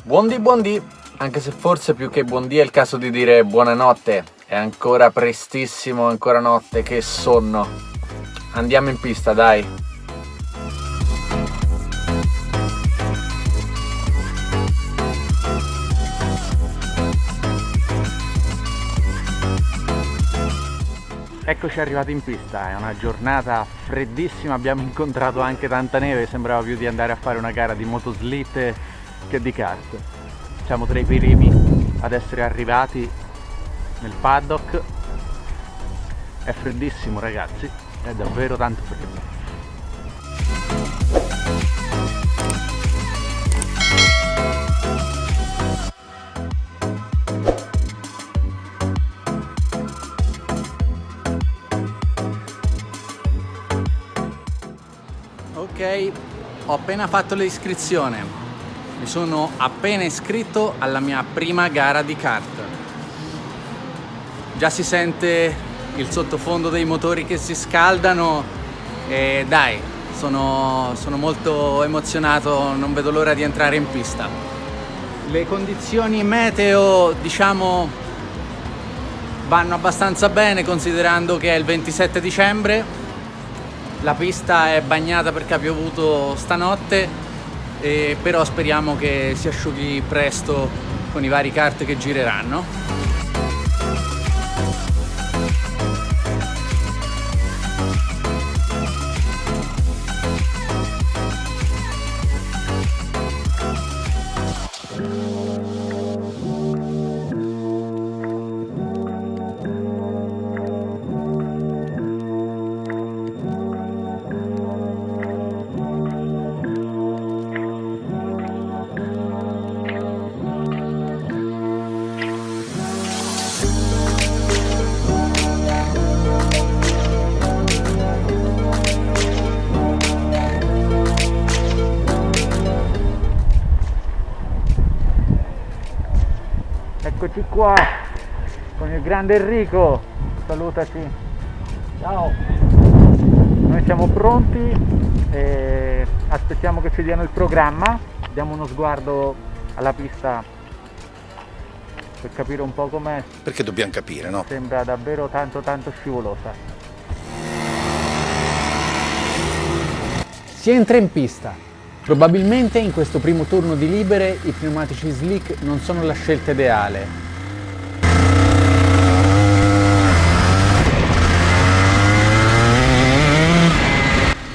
Buondì, anche se forse più che buondì è il caso di dire buonanotte. È ancora prestissimo, ancora notte, che sonno. Andiamo in pista, dai. Eccoci arrivati in pista, è una giornata freddissima, abbiamo incontrato anche tanta neve, sembrava più di andare a fare una gara di motoslit che di kart. Siamo tra i primi ad essere arrivati nel paddock. È freddissimo, ragazzi, è davvero tanto freddo. Ok, ho appena fatto l'iscrizione, mi sono appena iscritto alla mia prima gara di kart. Già si sente il sottofondo dei motori che si scaldano e dai, sono molto emozionato, non vedo l'ora di entrare in pista. Le condizioni meteo, diciamo, vanno abbastanza bene considerando che è il 27 dicembre. La pista è bagnata perché ha piovuto stanotte, però speriamo che si asciughi presto con i vari kart che gireranno. Eccoci qua con il grande Enrico, salutaci. Ciao. Noi siamo pronti e aspettiamo che ci diano il programma, diamo uno sguardo alla pista per capire un po' com'è. Perché dobbiamo capire, no? Sembra davvero tanto scivolosa. Si entra in pista. Probabilmente in questo primo turno di libere i pneumatici slick non sono la scelta ideale.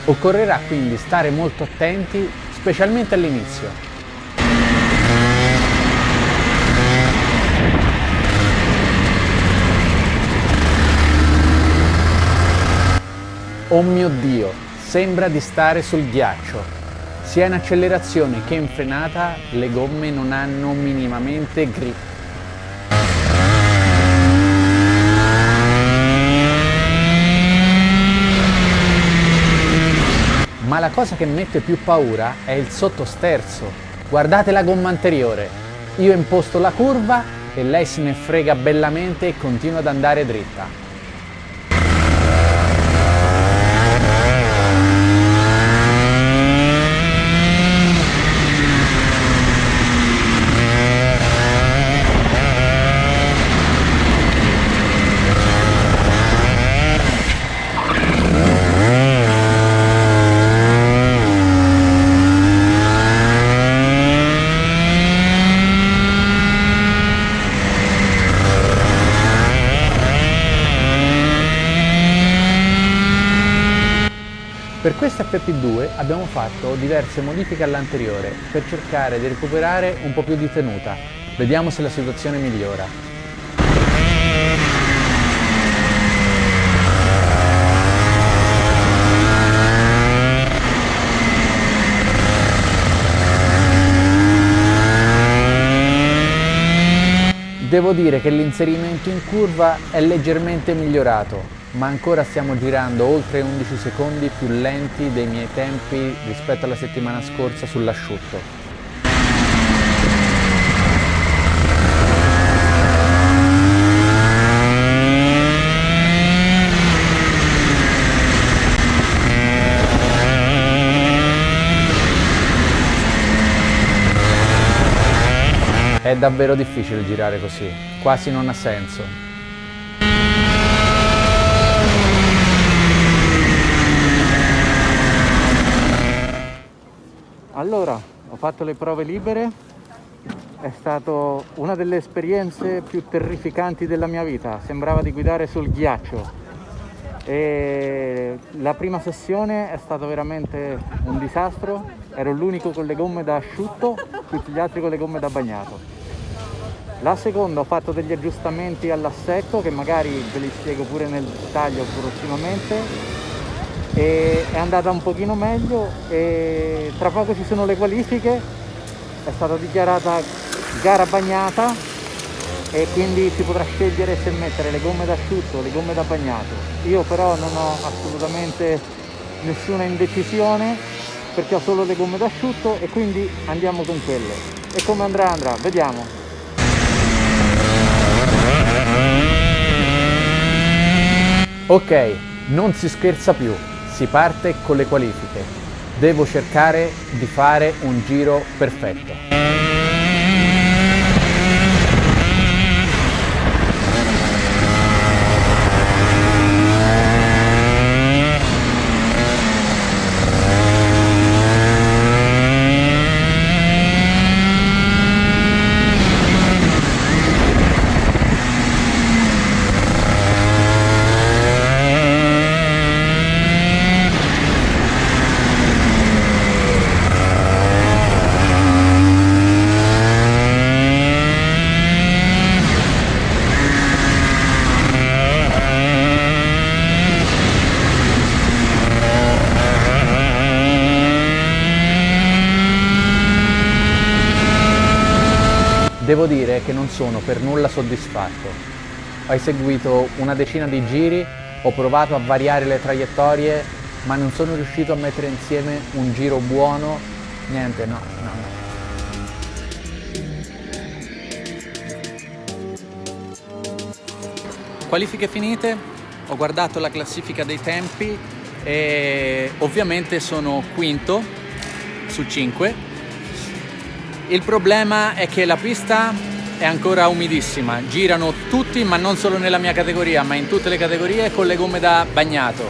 Occorrerà quindi stare molto attenti, specialmente all'inizio. Oh mio Dio, sembra di stare sul ghiaccio. Sia in accelerazione che in frenata le gomme non hanno minimamente grip. Ma la cosa che mette più paura è il sottosterzo. Guardate la gomma anteriore. Io imposto la curva e lei se ne frega bellamente e continua ad andare dritta. Per questa FP2 abbiamo fatto diverse modifiche all'anteriore per cercare di recuperare un po' più di tenuta. Vediamo se la situazione migliora. Devo dire che l'inserimento in curva è leggermente migliorato, ma ancora stiamo girando oltre 11 secondi più lenti dei miei tempi rispetto alla settimana scorsa sull'asciutto. È davvero difficile girare così, quasi non ha senso. Allora, ho fatto le prove libere, è stata una delle esperienze più terrificanti della mia vita, sembrava di guidare sul ghiaccio. E la prima sessione è stato veramente un disastro, ero l'unico con le gomme da asciutto, tutti gli altri con le gomme da bagnato. La seconda ho fatto degli aggiustamenti all'assetto che magari ve li spiego pure nel dettaglio prossimamente, e è andata un pochino meglio e tra poco ci sono le qualifiche, è stata dichiarata gara bagnata e quindi si potrà scegliere se mettere le gomme d'asciutto o le gomme da bagnato. Io però non ho assolutamente nessuna indecisione perché ho solo le gomme d'asciutto e quindi andiamo con quelle. E come andrà andrà, vediamo. Ok, non si scherza più, si parte con le qualifiche. Devo cercare di fare un giro perfetto. Devo dire che non sono per nulla soddisfatto. Ho eseguito una decina di giri, ho provato a variare le traiettorie, ma non sono riuscito a mettere insieme un giro buono. Niente, no. Qualifiche finite, ho guardato la classifica dei tempi e ovviamente sono quinto su 5. Il problema è che la pista è ancora umidissima, girano tutti, ma non solo nella mia categoria, ma in tutte le categorie con le gomme da bagnato.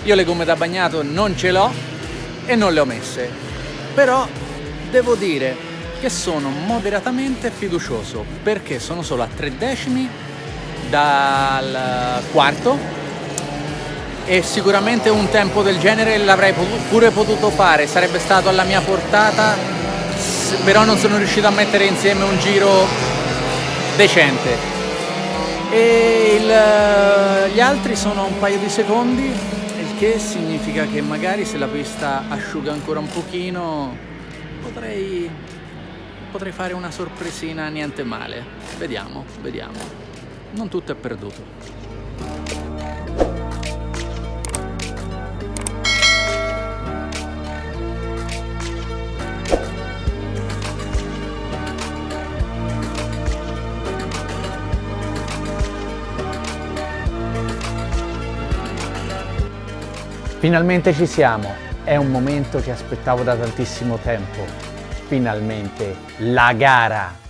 Io le gomme da bagnato non ce l'ho e non le ho messe, però devo dire che sono moderatamente fiducioso perché sono solo a 3 decimi dal quarto e sicuramente un tempo del genere l'avrei pure potuto fare, sarebbe stato alla mia portata, però non sono riuscito a mettere insieme un giro decente e gli altri sono un paio di secondi, il che significa che magari se la pista asciuga ancora un pochino potrei fare una sorpresina niente male. Vediamo, non tutto è perduto. Finalmente ci siamo, è un momento che aspettavo da tantissimo tempo. Finalmente la gara!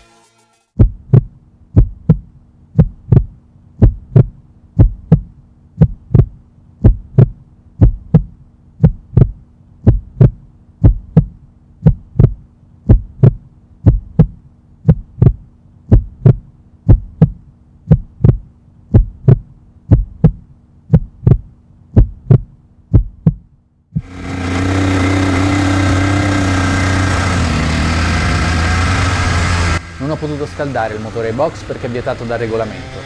Non ho potuto scaldare il motore box perché è vietato dal regolamento,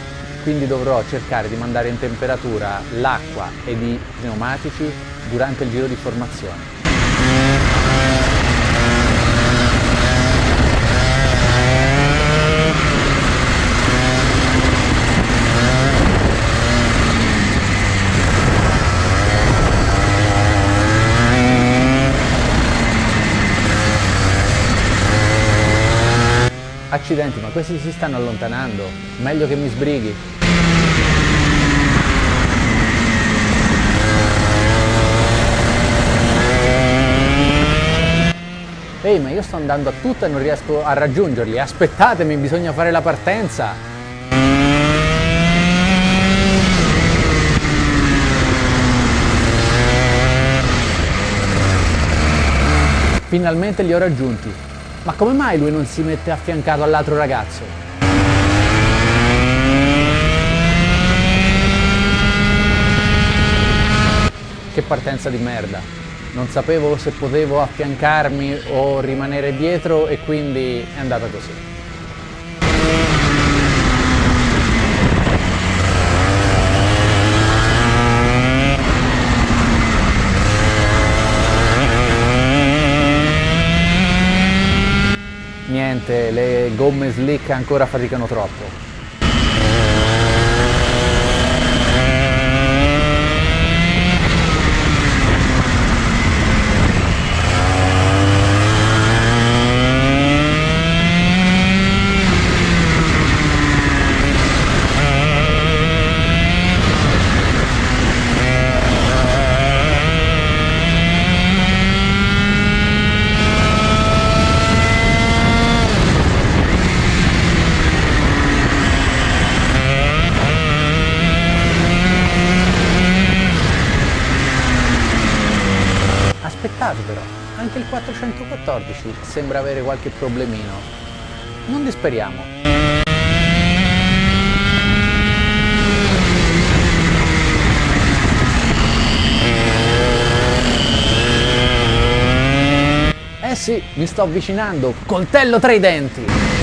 quindi dovrò cercare di mandare in temperatura l'acqua ed i pneumatici durante il giro di formazione. Accidenti, ma questi si stanno allontanando. Meglio che mi sbrighi. Ehi, ma io sto andando a tutta e non riesco a raggiungerli. Aspettatemi, bisogna fare la partenza. Finalmente li ho raggiunti. Ma come mai lui non si mette affiancato all'altro ragazzo? Che partenza di merda. Non sapevo se potevo affiancarmi o rimanere dietro e quindi è andata così. Niente, le gomme slick ancora faticano troppo. Aspettate però, anche il 414 sembra avere qualche problemino. Non disperiamo. Eh sì, mi sto avvicinando, coltello tra i denti!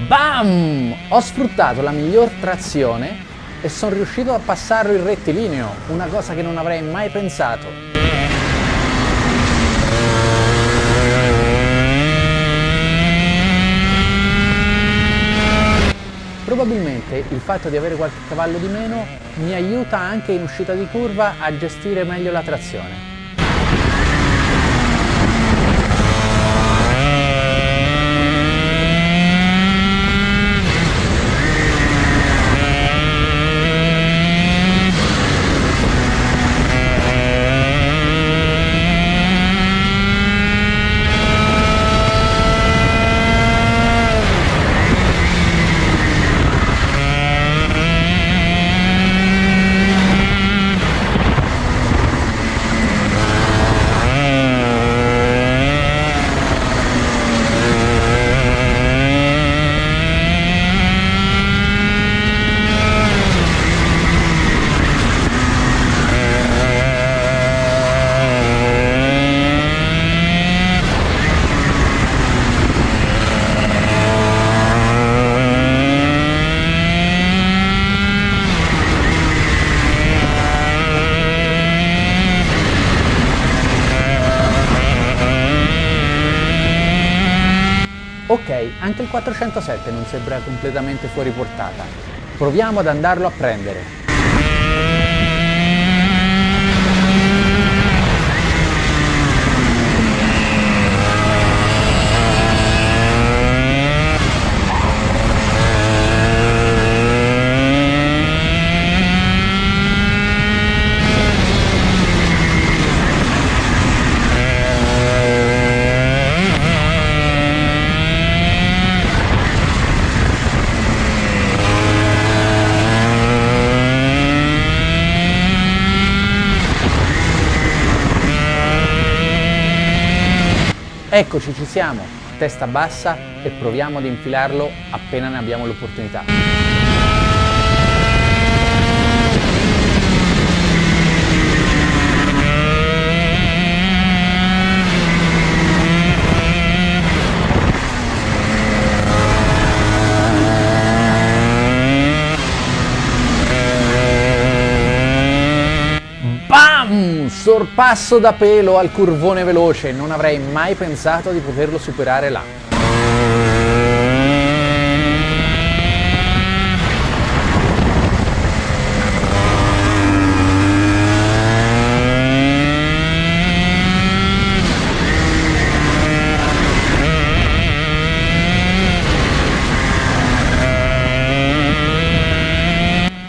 Bam! Ho sfruttato la miglior trazione e sono riuscito a passarlo in rettilineo, una cosa che non avrei mai pensato. Probabilmente il fatto di avere qualche cavallo di meno mi aiuta anche in uscita di curva a gestire meglio la trazione. Ok, anche il 407 non sembra completamente fuori portata. Proviamo ad andarlo a prendere. Eccoci, ci siamo, testa bassa e proviamo ad infilarlo appena ne abbiamo l'opportunità. Sorpasso da pelo al curvone veloce, non avrei mai pensato di poterlo superare là.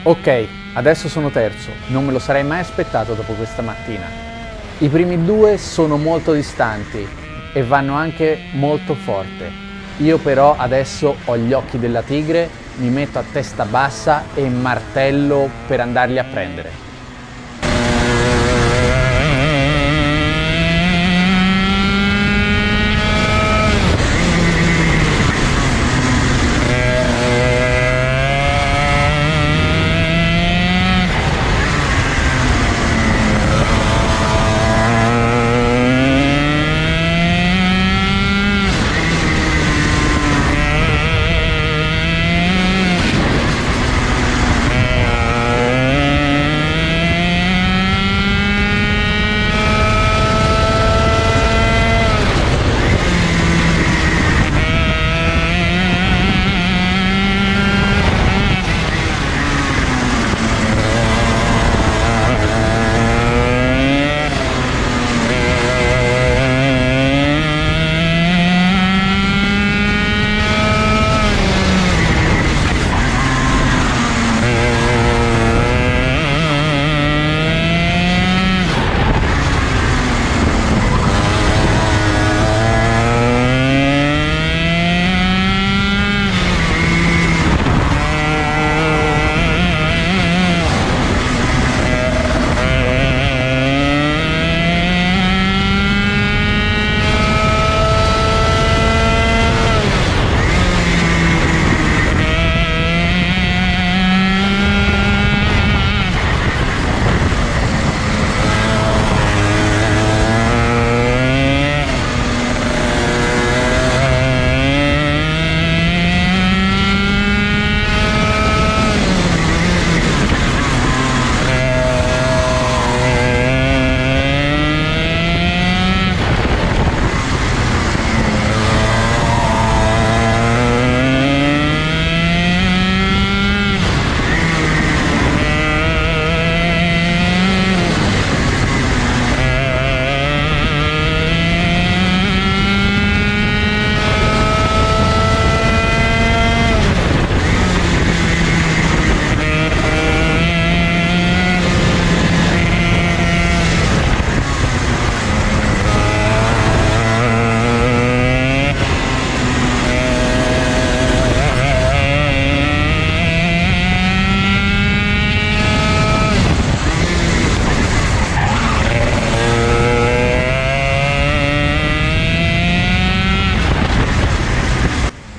Ok, adesso sono terzo, non me lo sarei mai aspettato dopo questa mattina. I primi due sono molto distanti e vanno anche molto forte. Io però adesso ho gli occhi della tigre, mi metto a testa bassa e martello per andarli a prendere.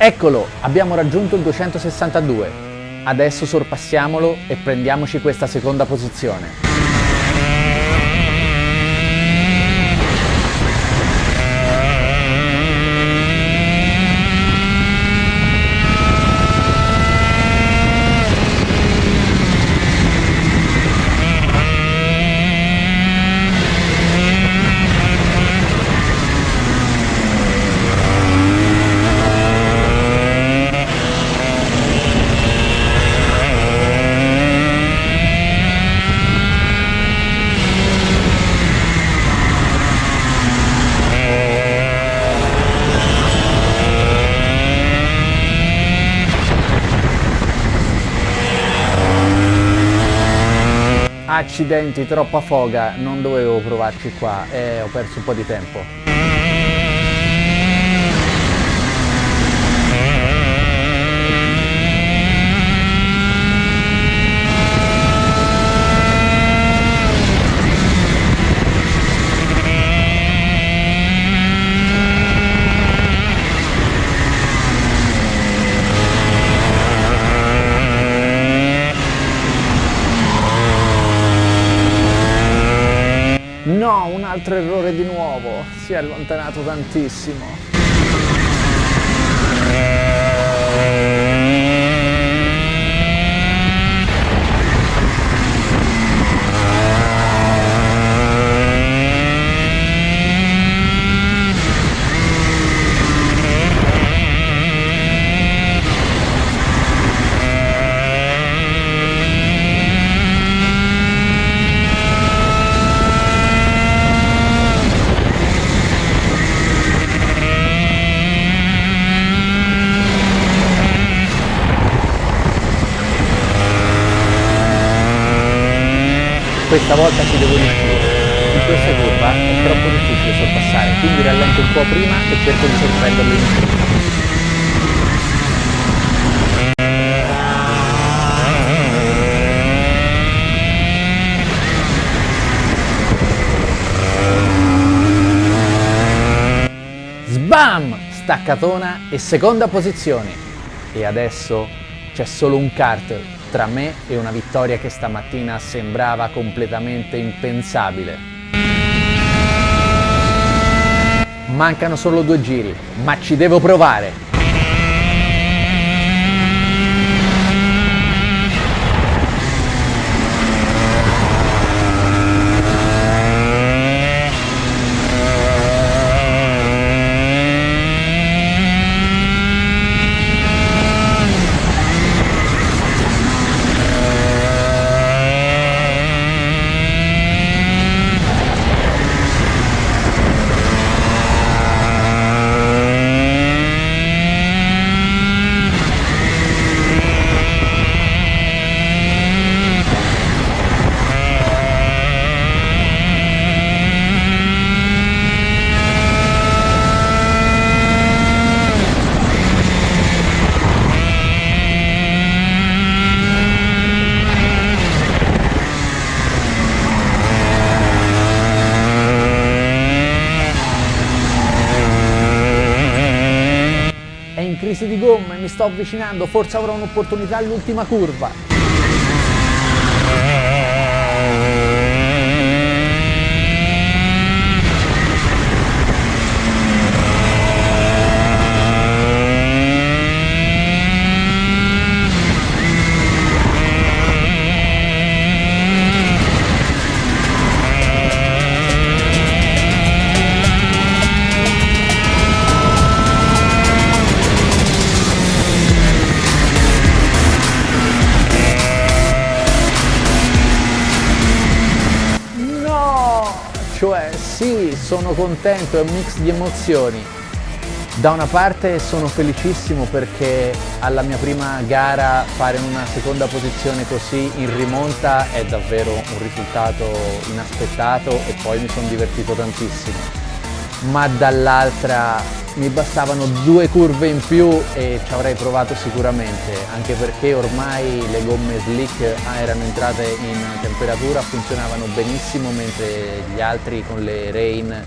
Eccolo, abbiamo raggiunto il 262. Adesso sorpassiamolo e prendiamoci questa seconda posizione. Accidenti, troppa foga, non dovevo provarci qua e ho perso un po' di tempo. No, un altro errore di nuovo, si è allontanato tantissimo. questa volta ci devo riuscire. In questa curva è troppo difficile sorpassare, quindi rallento un po' prima e cerco di sorprenderlo in prima. Sbam! Staccatona e seconda posizione. E adesso c'è solo un kart tra me e una vittoria che stamattina sembrava completamente impensabile. Mancano solo 2 giri, ma ci devo provare. È in crisi di gomme, mi sto avvicinando, forse avrò un'opportunità all'ultima curva. Cioè sì, sono contento, è un mix di emozioni. Da una parte sono felicissimo perché alla mia prima gara fare una seconda posizione così in rimonta è davvero un risultato inaspettato e poi mi sono divertito tantissimo. Ma dall'altra mi bastavano 2 curve in più e ci avrei provato sicuramente, anche perché ormai le gomme slick erano entrate in temperatura, funzionavano benissimo, mentre gli altri con le rain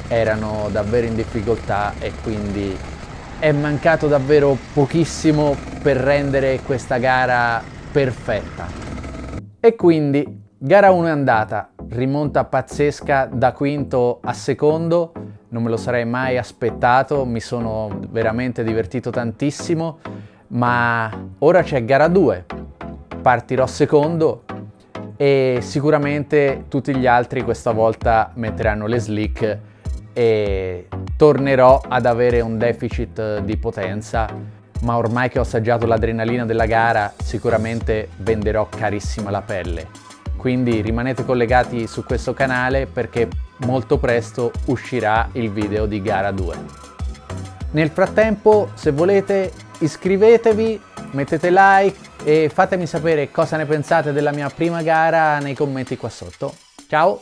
erano davvero in difficoltà e quindi è mancato davvero pochissimo per rendere questa gara perfetta. E quindi gara 1 è andata, rimonta pazzesca da quinto a secondo. Non me lo sarei mai aspettato, mi sono veramente divertito tantissimo, ma ora c'è gara 2, partirò secondo e sicuramente tutti gli altri questa volta metteranno le slick e tornerò ad avere un deficit di potenza, ma ormai che ho assaggiato l'adrenalina della gara sicuramente venderò carissima la pelle. Quindi rimanete collegati su questo canale perché molto presto uscirà il video di gara 2. Nel frattempo, se volete, iscrivetevi, mettete like e fatemi sapere cosa ne pensate della mia prima gara nei commenti qua sotto. Ciao!